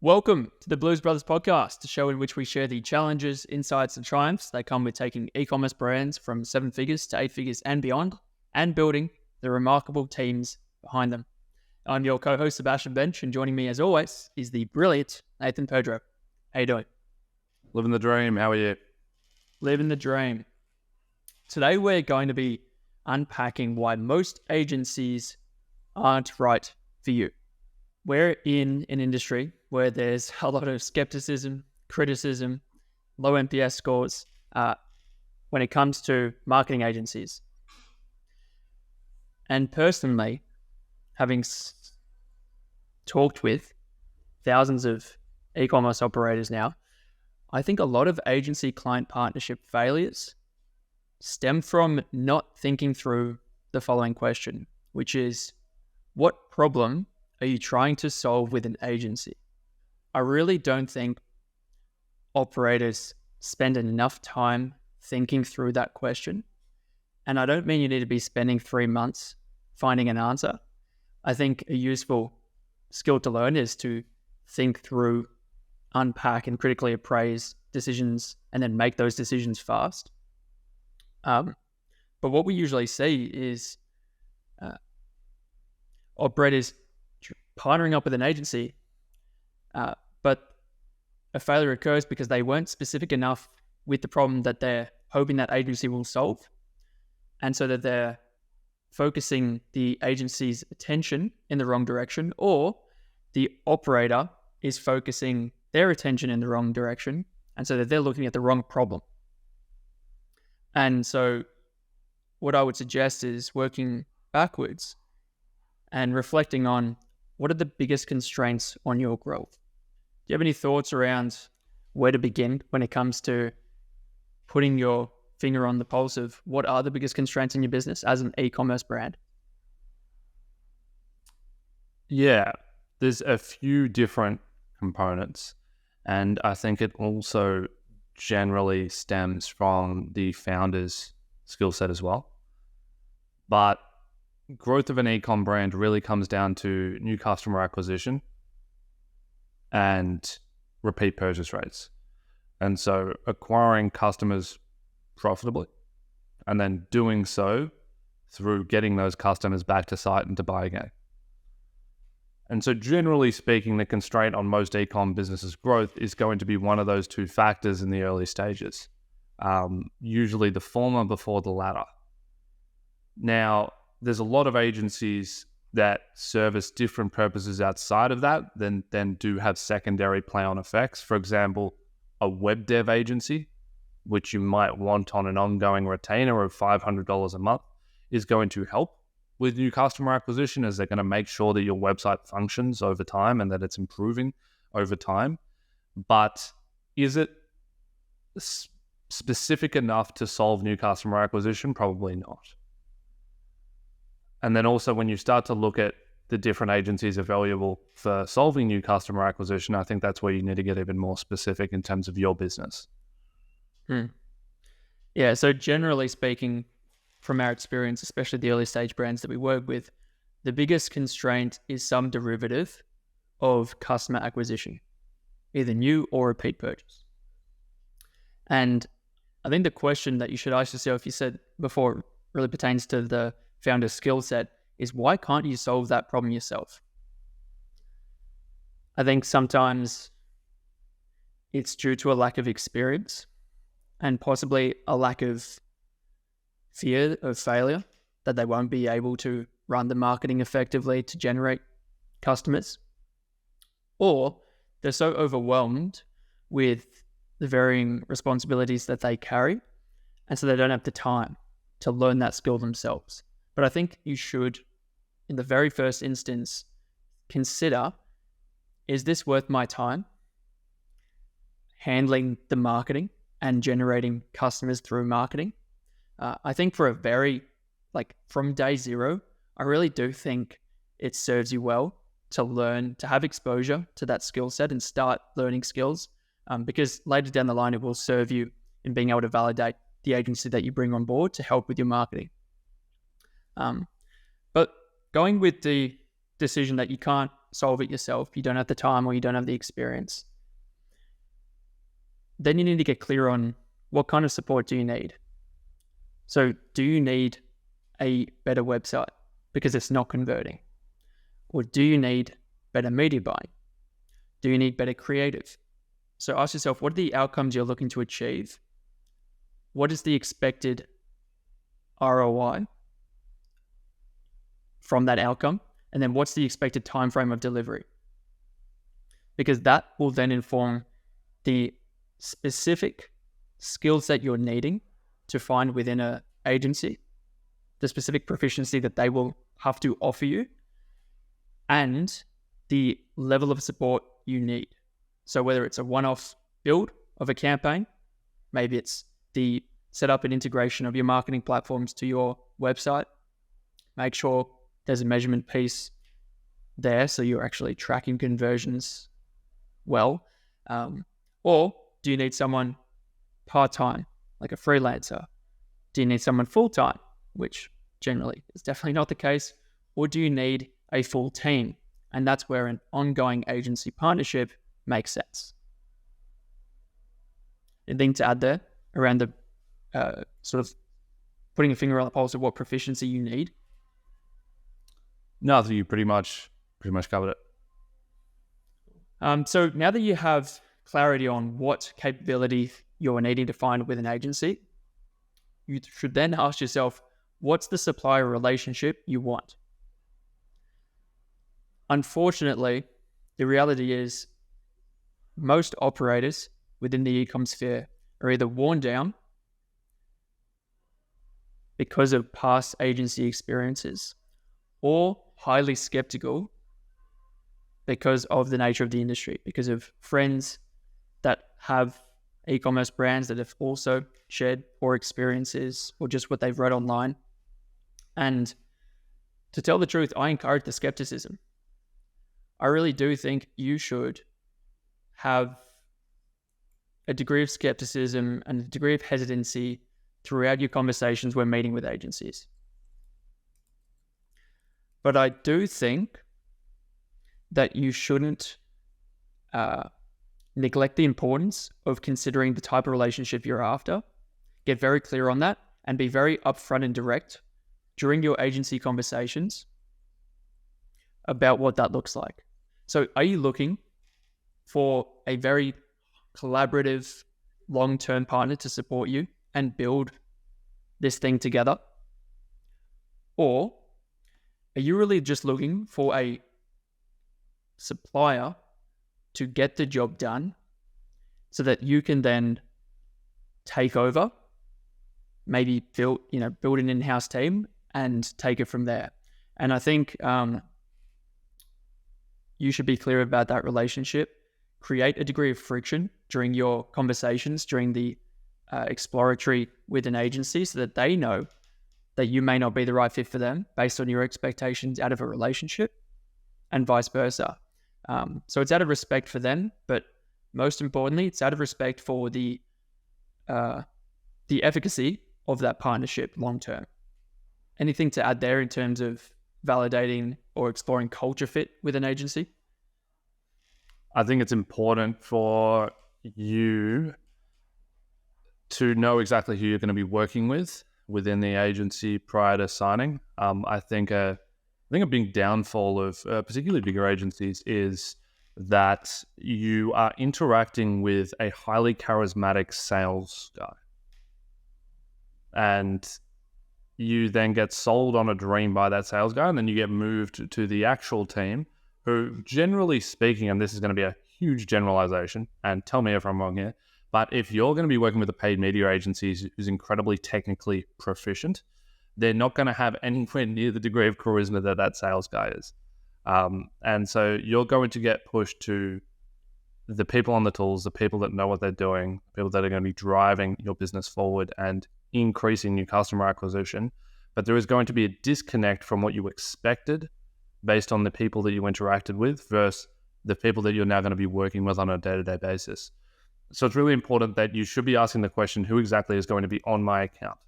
Welcome to the Blues Brothers podcast, a show in which we share the challenges, insights, and triumphs that come with taking e-commerce brands from 7 figures to 8 figures and beyond, and building the remarkable teams behind them. I'm your co-host, Sebastian Bench, and joining me as always is the brilliant Nathan Pedro. How you doing? Living the dream. How are you? Living the dream. Today we're going to be unpacking why most agencies aren't right for you. We're in an industry where there's a lot of skepticism, criticism, low NPS scores when it comes to marketing agencies. And personally, having talked with thousands of e-commerce operators now, I think a lot of agency client partnership failures stem from not thinking through the following question, which is, what problem are you trying to solve with an agency? I really don't think operators spend enough time thinking through that question. And I don't mean you need to be spending 3 months finding an answer. I think a useful skill to learn is to think through, unpack, and critically appraise decisions and then make those decisions fast. But what we usually see is operators partnering up with an agency, but a failure occurs because they weren't specific enough with the problem that they're hoping that agency will solve. And so that they're focusing the agency's attention in the wrong direction, or the operator is focusing their attention in the wrong direction. And so that they're looking at the wrong problem. And so what I would suggest is working backwards and reflecting on what are the biggest constraints on your growth. Do you have any thoughts around where to begin when it comes to putting your finger on the pulse of what are the biggest constraints in your business as an e-commerce brand? Yeah, there's a few different components, and I think it also generally stems from the founder's skill set as well. But growth of an e-com brand really comes down to new customer acquisition and repeat purchase rates. And so acquiring customers profitably and then doing so through getting those customers back to site and to buy again. And so generally speaking, the constraint on most e-com businesses' growth is going to be one of those two factors in the early stages. Usually the former before the latter. Now, there's a lot of agencies that service different purposes outside of that than do have secondary play-on effects. For example, a web dev agency, which you might want on an ongoing retainer of $500 a month, is going to help with new customer acquisition, as they're going to make sure that your website functions over time and that it's improving over time. But is it specific enough to solve new customer acquisition? Probably not. And then also when you start to look at the different agencies available for solving new customer acquisition, I think that's where you need to get even more specific in terms of your business. Yeah, so generally speaking, from our experience, especially the early stage brands that we work with, the biggest constraint is some derivative of customer acquisition, either new or repeat purchase. And I think the question that you should ask yourself, you said before, really pertains to the founder's skill set, is why can't you solve that problem yourself? I think sometimes it's due to a lack of experience and possibly a lack of fear of failure, that they won't be able to run the marketing effectively to generate customers. Or they're so overwhelmed with the varying responsibilities that they carry, and so they don't have the time to learn that skill themselves. But I think you should, in the very first instance, consider, is this worth my time handling the marketing and generating customers through marketing? I think for from day zero, I really do think it serves you well to learn, to have exposure to that skill set and start learning skills, because later down the line, it will serve you in being able to validate the agency that you bring on board to help with your marketing. But going with the decision that you can't solve it yourself, you don't have the time or you don't have the experience, then you need to get clear on what kind of support do you need. So do you need a better website because it's not converting? Or do you need better media buying? Do you need better creative? So ask yourself, what are the outcomes you're looking to achieve? What is the expected ROI from that outcome? And then what's the expected time frame of delivery? Because that will then inform the specific skills that you're needing to find within an agency, the specific proficiency that they will have to offer you, and the level of support you need. So whether it's a one-off build of a campaign, maybe it's the setup and integration of your marketing platforms to your website, make sure there's a measurement piece there so you're actually tracking conversions well. Or do you need someone part-time, like a freelancer? Do you need someone full-time, which generally is definitely not the case? Or do you need a full team? And that's where an ongoing agency partnership makes sense. Anything to add there around the sort of putting a finger on the pulse of what proficiency you need? No, I think you pretty much covered it. So now that you have clarity on what capability you're needing to find with an agency, you should then ask yourself, what's the supplier relationship you want? Unfortunately, the reality is most operators within the e-com sphere are either worn down because of past agency experiences or highly skeptical because of the nature of the industry, because of friends that have e-commerce brands that have also shared poor experiences or just what they've read online. And to tell the truth, I encourage the skepticism. I really do think you should have a degree of skepticism and a degree of hesitancy throughout your conversations when meeting with agencies. But I do think that you shouldn't neglect the importance of considering the type of relationship you're after. Get very clear on that and be very upfront and direct during your agency conversations about what that looks like. So are you looking for a very collaborative, long-term partner to support you and build this thing together? Or are you really just looking for a supplier to get the job done so that you can then take over, maybe build an in-house team and take it from there? And I think you should be clear about that relationship. Create a degree of friction during your conversations, during the exploratory with an agency, so that they know that you may not be the right fit for them based on your expectations out of a relationship, and vice versa. So it's out of respect for them, but most importantly, it's out of respect for the efficacy of that partnership long term. Anything to add there in terms of validating or exploring culture fit with an agency? I think it's important for you to know exactly who you're going to be working with within the agency prior to signing. I think a big downfall of particularly bigger agencies is that you are interacting with a highly charismatic sales guy. And you then get sold on a dream by that sales guy, and then you get moved to the actual team who, generally speaking, and this is going to be a huge generalization, and tell me if I'm wrong here, but if you're going to be working with a paid media agency who's incredibly technically proficient, they're not going to have anywhere near the degree of charisma that sales guy is. And so you're going to get pushed to the people on the tools, the people that know what they're doing, people that are going to be driving your business forward and increasing your customer acquisition. But there is going to be a disconnect from what you expected based on the people that you interacted with versus the people that you're now going to be working with on a day-to-day basis. So it's really important that you should be asking the question, who exactly is going to be on my account?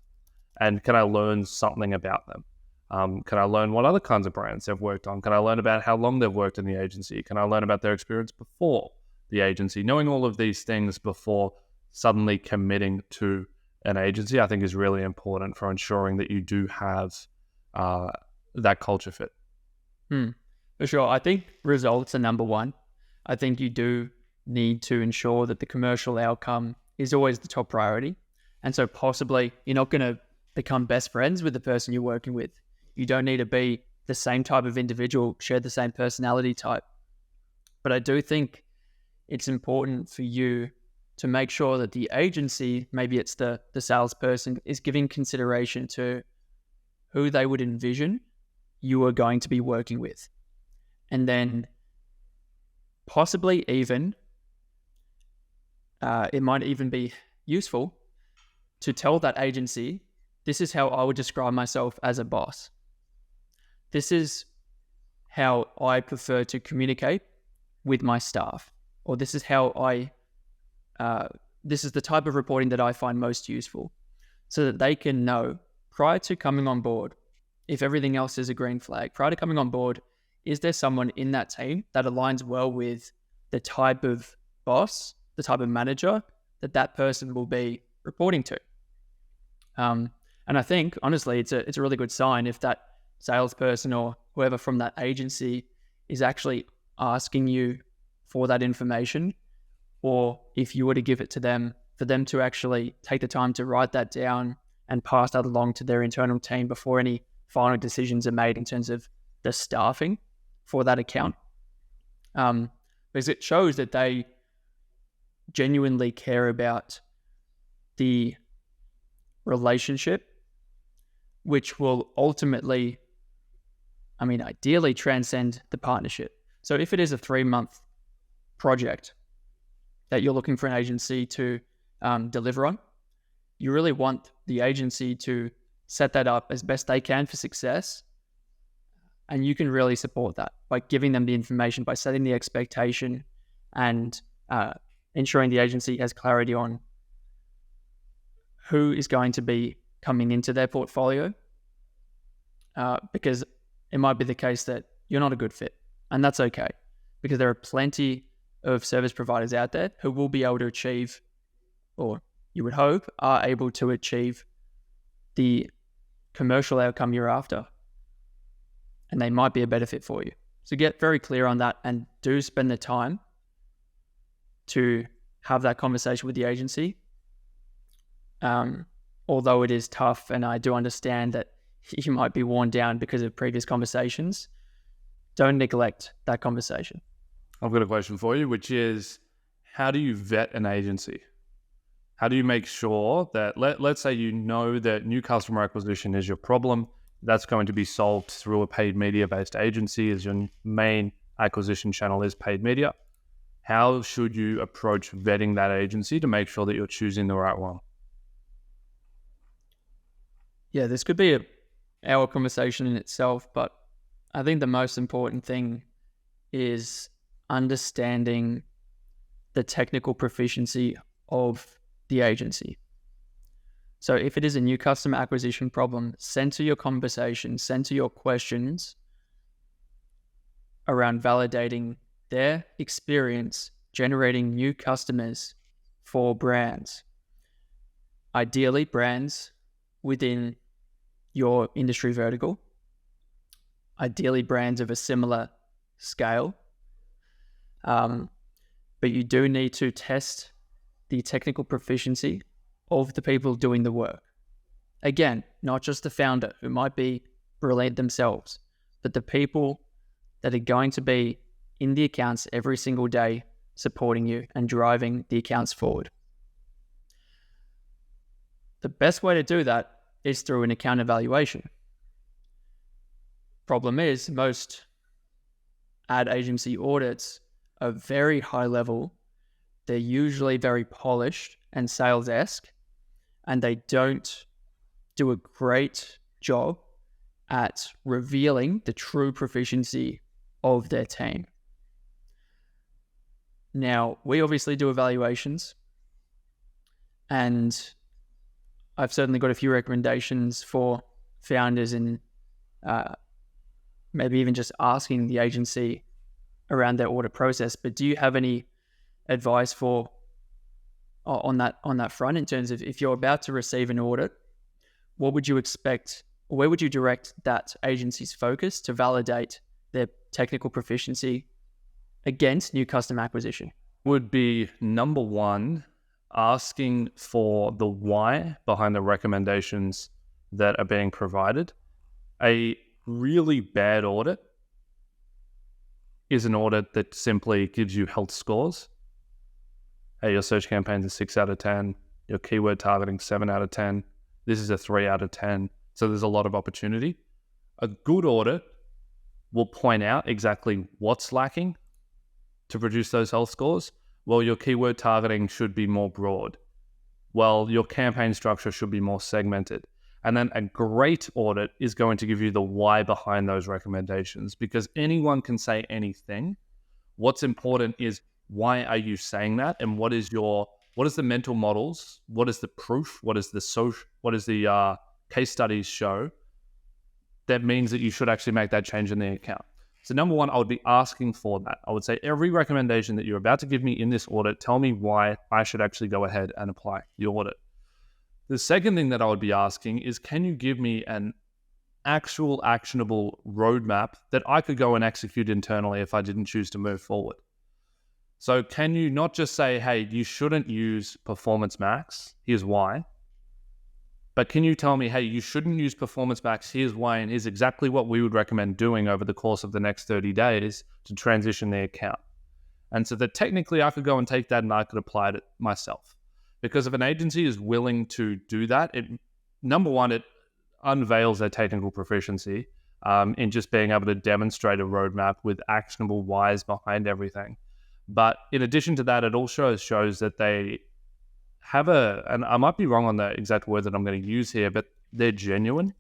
And can I learn something about them? Can I learn what other kinds of brands they've worked on? Can I learn about how long they've worked in the agency? Can I learn about their experience before the agency? Knowing all of these things before suddenly committing to an agency, I think is really important for ensuring that you do have that culture fit. For sure. I think results are number one. I think you do need to ensure that the commercial outcome is always the top priority. And so possibly you're not going to become best friends with the person you're working with. You don't need to be the same type of individual, share the same personality type. But I do think it's important for you to make sure that the agency, maybe it's the salesperson, is giving consideration to who they would envision you are going to be working with. And then possibly even, it might even be useful to tell that agency, this is how I would describe myself as a boss. This is how I prefer to communicate with my staff, or this is how this is the type of reporting that I find most useful, so that they can know prior to coming on board, if everything else is a green flag, prior to coming on board, is there someone in that team that aligns well with the type of boss, the type of manager that person will be reporting to? And I think, honestly, it's a really good sign if that salesperson or whoever from that agency is actually asking you for that information, or if you were to give it to them, for them to actually take the time to write that down and pass that along to their internal team before any final decisions are made in terms of the staffing for that account. Because it shows that they genuinely care about the relationship, which will ultimately, ideally transcend the partnership. So if it is a 3-month project that you're looking for an agency to deliver on, you really want the agency to set that up as best they can for success. And you can really support that by giving them the information, by setting the expectation, and ensuring the agency has clarity on who is going to be coming into their portfolio. Because it might be the case that you're not a good fit, and that's okay, because there are plenty of service providers out there who will be able to achieve, or you would hope are able to achieve, the commercial outcome you're after, and they might be a better fit for you. So get very clear on that, and do spend the time to have that conversation with the agency. Although it is tough, and I do understand that you might be worn down because of previous conversations, don't neglect that conversation. I've got a question for you, which is, how do you vet an agency? How do you make sure that, let's say you know that new customer acquisition is your problem, that's going to be solved through a paid media-based agency, as your main acquisition channel is paid media. How should you approach vetting that agency to make sure that you're choosing the right one? Yeah, this could be an hour conversation in itself, but I think the most important thing is understanding the technical proficiency of the agency. So if it is a new customer acquisition problem, center your conversation, center your questions around validating their experience generating new customers for brands. Ideally, brands within your industry vertical. Ideally, brands of a similar scale. But you do need to test the technical proficiency of the people doing the work. Again, not just the founder, who might be brilliant themselves, but the people that are going to be in the accounts every single day, supporting you and driving the accounts forward. The best way to do that is through an account evaluation. Problem is, most ad agency audits are very high level. They're usually very polished and sales-esque, and they don't do a great job at revealing the true proficiency of their team. Now, we obviously do evaluations, and I've certainly got a few recommendations for founders and maybe even just asking the agency around their audit process. But do you have any advice on that front, in terms of if you're about to receive an audit, what would you expect, or where would you direct that agency's focus to validate their technical proficiency against new customer acquisition? Would be number one, asking for the why behind the recommendations that are being provided. A really bad audit is an audit that simply gives you health scores. Hey, your search campaign's a 6 out of 10, your keyword targeting 7 out of 10, this is a 3 out of 10. So there's a lot of opportunity. A good audit will point out exactly what's lacking to produce those health scores. Well, your keyword targeting should be more broad. Well, your campaign structure should be more segmented. And then a great audit is going to give you the why behind those recommendations, because anyone can say anything. What's important is, why are you saying that? And what is the mental models? What is the proof? What is the case studies show that means that you should actually make that change in the account? So number one, I would be asking for that. I would say, every recommendation that you're about to give me in this audit, tell me why I should actually go ahead and apply the audit. The second thing that I would be asking is, can you give me an actual actionable roadmap that I could go and execute internally if I didn't choose to move forward? So can you not just say, hey, you shouldn't use Performance Max, here's why, but can you tell me, hey, you shouldn't use Performance Max, here's why, and here's exactly what we would recommend doing over the course of the next 30 days to transition the account. And so that technically I could go and take that and I could apply it myself. Because if an agency is willing to do that, number one, it unveils their technical proficiency in just being able to demonstrate a roadmap with actionable whys behind everything. But in addition to that, it also shows that they have and I might be wrong on the exact word that I'm going to use here, but they're genuine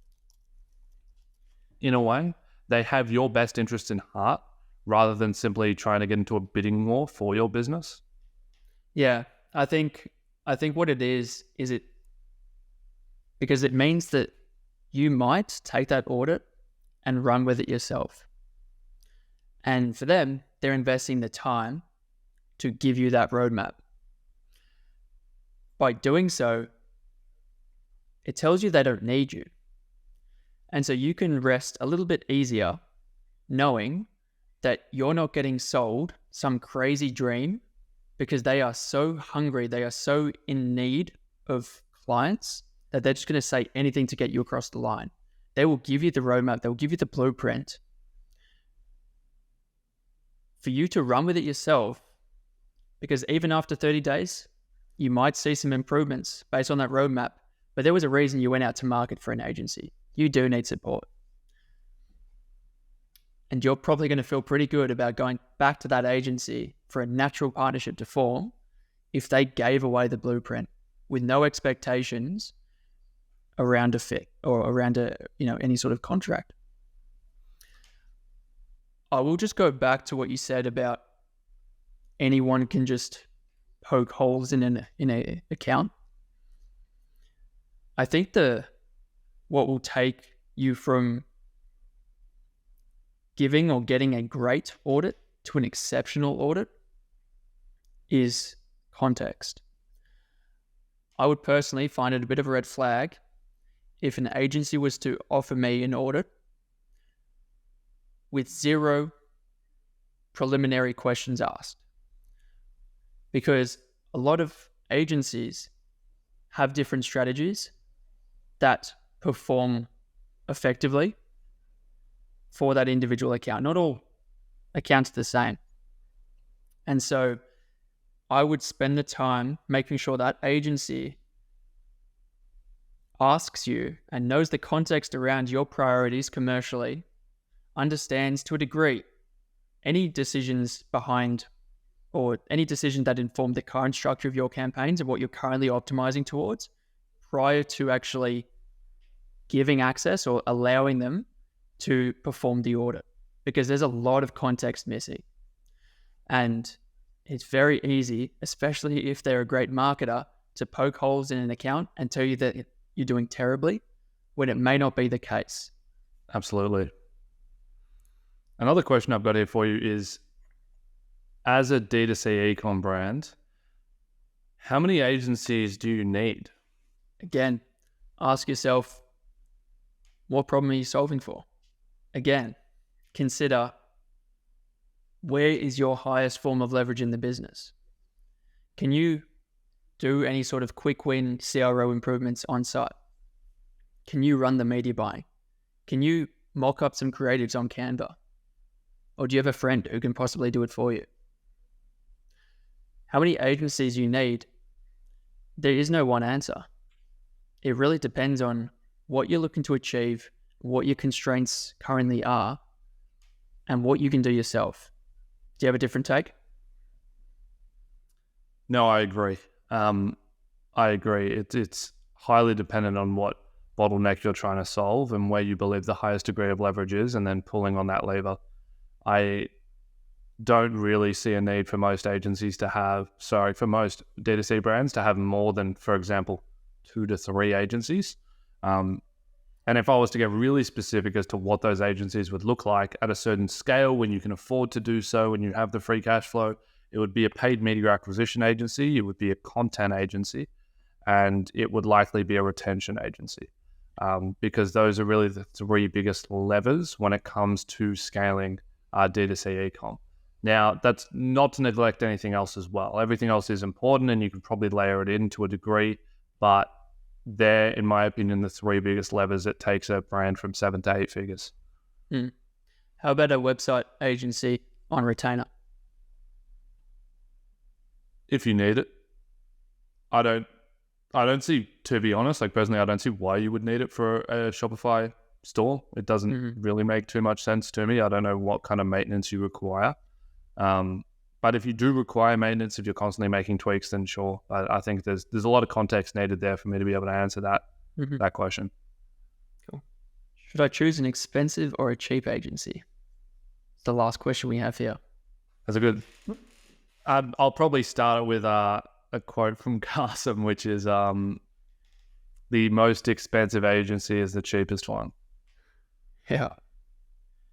in a way. They have your best interest in heart rather than simply trying to get into a bidding war for your business. Yeah, I think what it is it because it means that you might take that audit and run with it yourself. And for them, they're investing the time to give you that roadmap. By doing so, it tells you they don't need you. And so you can rest a little bit easier knowing that you're not getting sold some crazy dream, because they are so hungry, they are so in need of clients that they're just going to say anything to get you across the line. They will give you the roadmap, they'll give you the blueprint for you to run with it yourself, because even after 30 days, you might see some improvements based on that roadmap, but there was a reason you went out to market for an agency. You do need support. And you're probably going to feel pretty good about going back to that agency for a natural partnership to form if they gave away the blueprint with no expectations around a fit or around any sort of contract. I will just go back to what you said about anyone can just poke holes in an account. I think what will take you from giving or getting a great audit to an exceptional audit is context. I would personally find it a bit of a red flag if an agency was to offer me an audit with zero preliminary questions asked. Because a lot of agencies have different strategies that perform effectively for that individual account. Not all accounts are the same. And so I would spend the time making sure that agency asks you and knows the context around your priorities commercially, understands to a degree any decisions behind or any decision that inform the current structure of your campaigns and what you're currently optimizing towards prior to actually giving access or allowing them to perform the audit, because there's a lot of context missing. And it's very easy, especially if they're a great marketer, to poke holes in an account and tell you that you're doing terribly when it may not be the case. Absolutely. Another question I've got here for you is, as a D2C ecom brand, how many agencies do you need? Again, ask yourself, what problem are you solving for? Again, consider, where is your highest form of leverage in the business? Can you do any sort of quick win CRO improvements on site? Can you run the media buying? Can you mock up some creatives on Canva? Or do you have a friend who can possibly do it for you? How many agencies you need? There is no one answer. It really depends on what you're looking to achieve, what your constraints currently are, and what you can do yourself. Do you have a different take? No, I agree. I agree. It's highly dependent on what bottleneck you're trying to solve and where you believe the highest degree of leverage is, and then pulling on that lever. I don't really see a need for most agencies to have, for most D2C brands to have more than, for example, 2 to 3 agencies. And if I was to get really specific as to what those agencies would look like at a certain scale, when you can afford to do so, when you have the free cash flow, it would be a paid media acquisition agency, it would be a content agency, and it would likely be a retention agency. Because those are really the 3 biggest levers when it comes to scaling D2C ecom. Now, that's not to neglect anything else as well. Everything else is important and you can probably layer it in to a degree, but they're, in my opinion, the 3 biggest levers it takes a brand from 7 to 8 figures. How about a website agency on retainer? If you need it. I don't see, to be honest, like personally, I don't see why you would need it for a Shopify store. It doesn't really make too much sense to me. I don't know what kind of maintenance you require. But if you do require maintenance, if you're constantly making tweaks, then sure. I think there's a lot of context needed there for me to be able to answer that question. Cool. Should I choose an expensive or a cheap agency? It's the last question we have here. That's a good... I'll probably start it with a quote from Carson, which is the most expensive agency is the cheapest one. Yeah.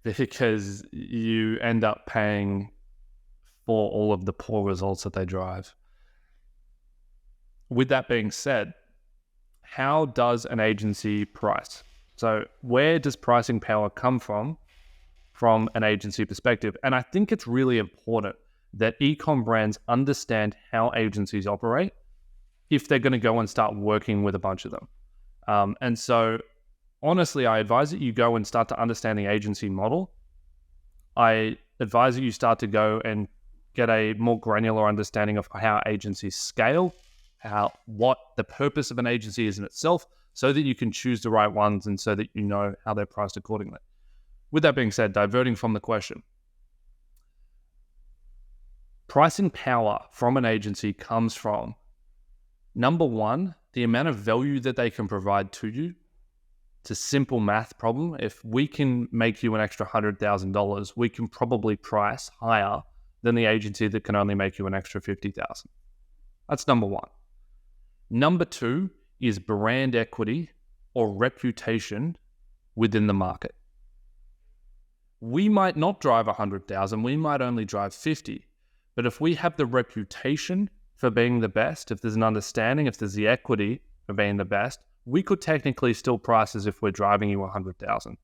Because you end up paying for all of the poor results that they drive. With that being said, how does an agency price? So where does pricing power come from an agency perspective? And I think it's really important that ecom brands understand how agencies operate if they're going to go and start working with a bunch of them. And so honestly, I advise that you go and start to understand the agency model. I advise that you start to go and get a more granular understanding of how agencies scale, what the purpose of an agency is in itself, so that you can choose the right ones and so that you know how they're priced accordingly. With that being said, diverting from the question, pricing power from an agency comes from, number one, the amount of value that they can provide to you. It's a simple math problem. If we can make you an extra $100,000, we can probably price higher than the agency that can only make you an extra $50,000. That's number one. Number two is brand equity or reputation within the market. We might not drive 100,000, we might only drive 50. But if we have the reputation for being the best, if there's an understanding, if there's the equity for being the best, we could technically still price as if we're driving you 100,000.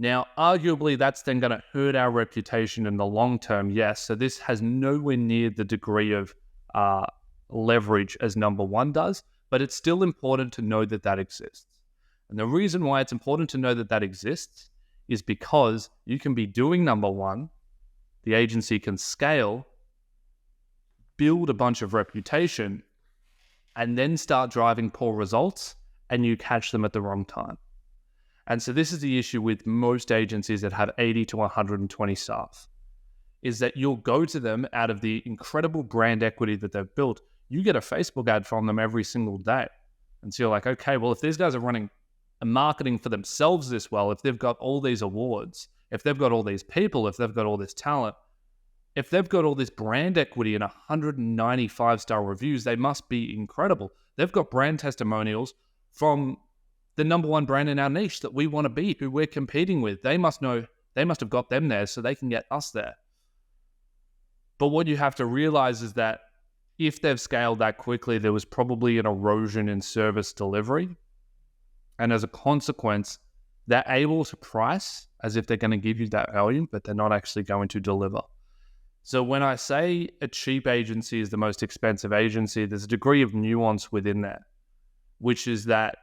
Now, arguably, that's then going to hurt our reputation in the long term, yes. So this has nowhere near the degree of leverage as number one does, but it's still important to know that that exists. And the reason why it's important to know that that exists is because you can be doing number one, the agency can scale, build a bunch of reputation, and then start driving poor results, and you catch them at the wrong time. And so this is the issue with most agencies that have 80 to 120 staff, is that you'll go to them out of the incredible brand equity that they've built. You get a Facebook ad from them every single day. And so you're like, okay, well, if these guys are running a marketing for themselves this well, if they've got all these awards, if they've got all these people, if they've got all this talent, if they've got all this brand equity and 195-star reviews, they must be incredible. They've got brand testimonials from the number one brand in our niche that we want to be, who we're competing with. They must have got them there so they can get us there. But what you have to realize is that if they've scaled that quickly, there was probably an erosion in service delivery. And as a consequence, they're able to price as if they're going to give you that value, but they're not actually going to deliver. So when I say a cheap agency is the most expensive agency, there's a degree of nuance within that, which is that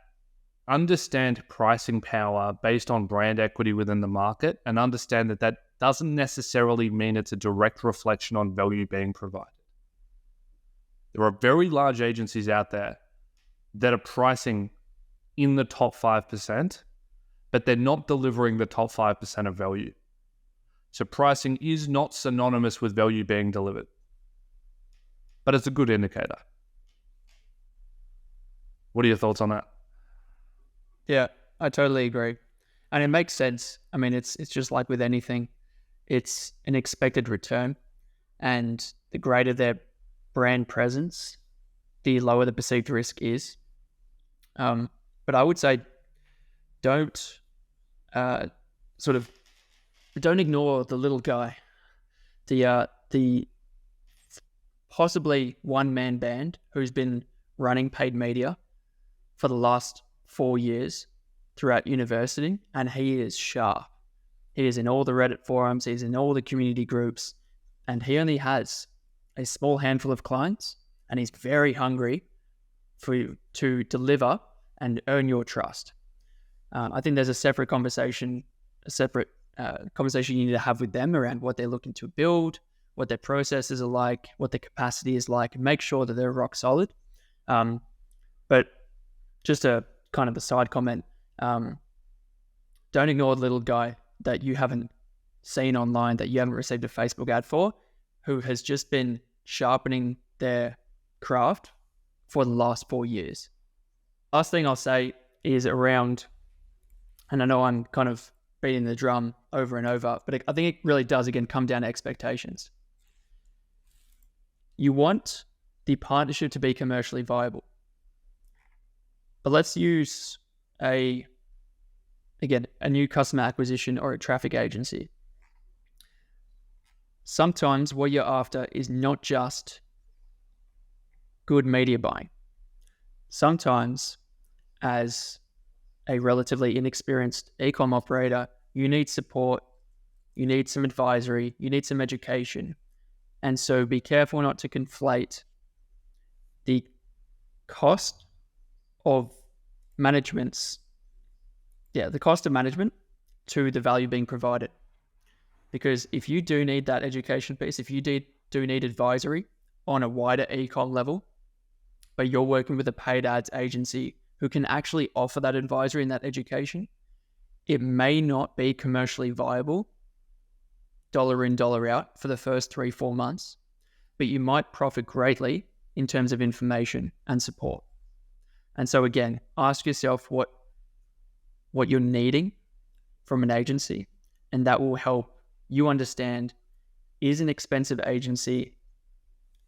understand pricing power based on brand equity within the market, and understand that that doesn't necessarily mean it's a direct reflection on value being provided. There are very large agencies out there that are pricing in the top 5%, but they're not delivering the top 5% of value. So pricing is not synonymous with value being delivered, but it's a good indicator. What are your thoughts on that? Yeah, I totally agree. And it makes sense. I mean, it's just like with anything, it's an expected return. And the greater their brand presence, the lower the perceived risk is. But I would say don't don't ignore the little guy, the possibly one-man band who's been running paid media for the last 4 years throughout university, and he is sharp. He is in all the Reddit forums, he's in all the community groups, and he only has a small handful of clients, and he's very hungry for you to deliver and earn your trust. I think there's a separate conversation you need to have with them around what they're looking to build, what their processes are like, what their capacity is like, and make sure that they're rock solid. But just a kind of a side comment, don't ignore the little guy that you haven't seen online, that you haven't received a Facebook ad for, who has just been sharpening their craft for the last 4 years. Last thing I'll say is around, and I know I'm kind of beating the drum over and over, but I think it really does, again, come down to expectations. You want the partnership to be commercially viable. But let's use a new customer acquisition or a traffic agency. Sometimes what you're after is not just good media buying. Sometimes, as a relatively inexperienced e-com operator, you need support, you need some advisory, you need some education. And so be careful not to conflate the cost of management to the value being provided. Because if you do need that education piece, if you do need advisory on a wider e-com level, but you're working with a paid ads agency who can actually offer that advisory and that education, it may not be commercially viable, dollar in, dollar out, for the first 3-4 months, but you might profit greatly in terms of information and support. And so again, ask yourself what you're needing from an agency, and that will help you understand, is an expensive agency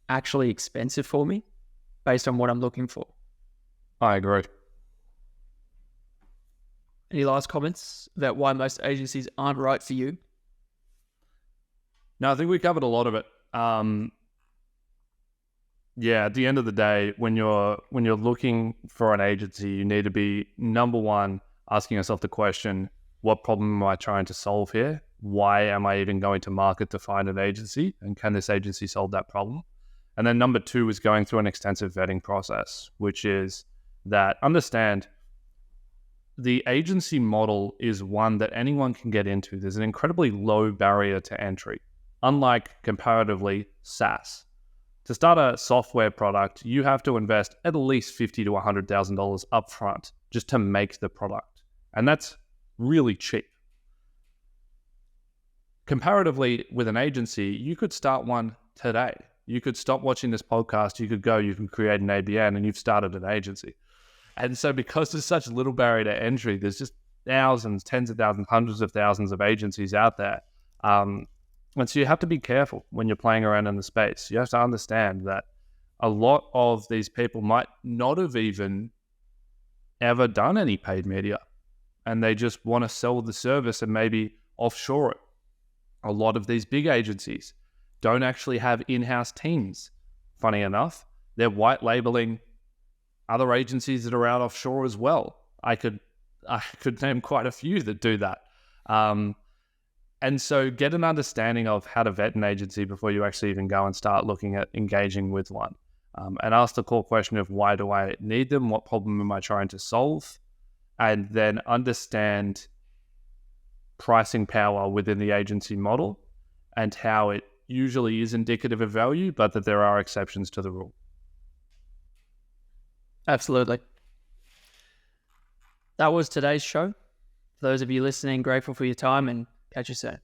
actually expensive for me based on what I'm looking for? I agree. Any last comments about why most agencies aren't right for you? No, I think we covered a lot of it. At the end of the day, when you're looking for an agency, you need to be, number one, asking yourself the question, what problem am I trying to solve here? Why am I even going to market to find an agency? And can this agency solve that problem? And then number two is going through an extensive vetting process, which is that understand the agency model is one that anyone can get into. There's an incredibly low barrier to entry, unlike comparatively SaaS. To start a software product, you have to invest at least $50,000 to $100,000 upfront just to make the product. And that's really cheap. Comparatively, with an agency, you could start one today. You could stop watching this podcast, you could create an ABN, and you've started an agency. And so because there's such little barrier to entry, there's just thousands, tens of thousands, hundreds of thousands of agencies out there. And so you have to be careful when you're playing around in the space. You have to understand that a lot of these people might not have even ever done any paid media and they just want to sell the service and maybe offshore it. A lot of these big agencies don't actually have in-house teams. Funny enough, they're white labeling other agencies that are out offshore as well. I could name quite a few that do that. And so get an understanding of how to vet an agency before you actually even go and start looking at engaging with one. And ask the core question of, why do I need them? What problem am I trying to solve? And then understand pricing power within the agency model and how it usually is indicative of value, but that there are exceptions to the rule. Absolutely. That was today's show. For those of you listening, grateful for your time, and catch you soon.